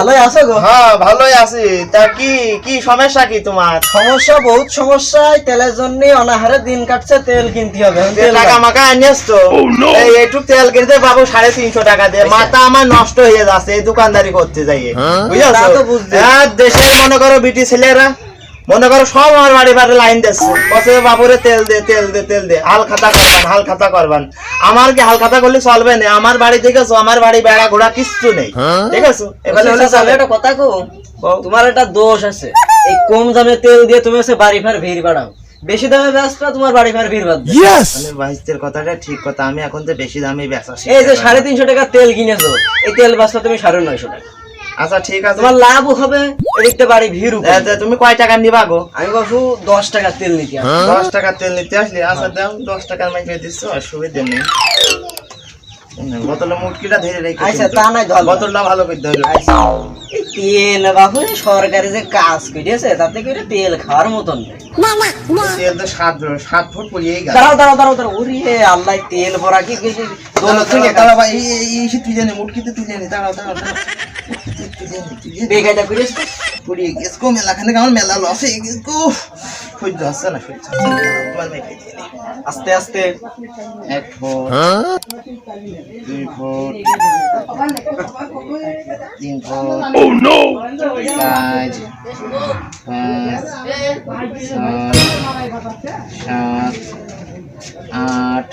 ভালোই আছো গো? হ্যাঁ ভালোই আছি। তা কি কি সমস্যা কি তোমার? সমস্যা বহুত সমস্যা, তেলের জন্য অনাহারে দিন কাটছে, তেল কিনতে হবে। এখন তেল টাকা নাই। মাকা আনিস তো একটু তেল কিনতে বাবু 350 টাকা দিয়ে মাথা আমার নষ্ট হয়ে যাচ্ছে এই দোকানদারি করতে যাইয়ে, বুঝেছো? তা তো বুঝছি। দেশের মনে করো বিটি ছেলেরা মনে করো সব আমার বাড়ি বাড়ি লাইন দিচ্ছে, বসে বাবুরে তেল দে তেল দে তেল দে, হাল খাতা করবান হাল খাতা করবান। আমার কি হাল খাতা করলে চলবে না? আমার বাড়ি দেখেছো, আমার বাড়ি বেড়া ঘোড়া কিচ্ছু নেই, ঠিক আছে? এবারে হলে তাহলে একটা কথা কো, তোমার একটা দোষ আছে। এই কম দামে তেল দিয়ে তুমি হচ্ছে বাড়ি ফার ভিড় বাড়াও, বেশি দামে বেচবা তোমার বাড়ি ফার ভিড় বাড়বে। মানে ভাইস্তের কথাটা ঠিক কথা, আমি এখন তো বেশি দামে বেচা শিখে এই যে গেলাম। 350 টাকা তেল কিনেছো, এই তেল বেচবা তুমি 950 টাকা, আচ্ছা ঠিক আছে, তোমার লাভ হবে, এদিকটা বাড়ি ভিড় উপরে। তুমি কয় টাকা নিবা গো? আমি বাবু 10 টাকা তেল নিতে আসি। 10 টাকা তেল নিতে আসলি? আচ্ছা দাও, 10 টাকার মাইকে দিচ্ছ, অসুবিধা নেই। বোতলে মুটকিটা ধরে রেখে আচ্ছা তা নাই ধর বোতলটা ভালো করে ধরো। আচ্ছা, এই তেল বাবু সরকারি যে কাজ করেছে তাতে করে তেল খাওয়ার মতন নেই। তেল তো 7 ফুট পড়িয়েই গেল। দাঁড়াও দাঁড়াও দাঁড়াও দাঁড়াও, ওরে আল্লাহ, তেল ভরা কি কিছু দাঁড়াও, দাঁড়াও, দাঁড়াও ভাই, এই তুলে নে, মুটকিতে তুলে নে, দাঁড়াও দাঁড়াও দাঁড়াও। তুলে নে। বেকায়দা করিস তো। পুড়িয়ে গেছ গো, মেলাখানে আমার মেলা লস হয়ে গেছ গো, সহ্য হচ্ছে না, সহ্য হচ্ছে না। তোমার মেয়েকে দিয়ে নে। আস্তে আস্তে 1 ফুট 2 ফুট 3 ফুট 4 5 6 7 8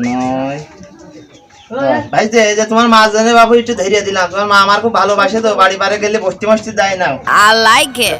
9। ভাই যে এই যে তোমার মা জানে বাবু একটু ধরিয়ে দিলাম, তোমার মা আমার খুব ভালোবাসে তো, বাড়ি বাড়ি গেলে বস্তি মস্তি যায় না। I like it.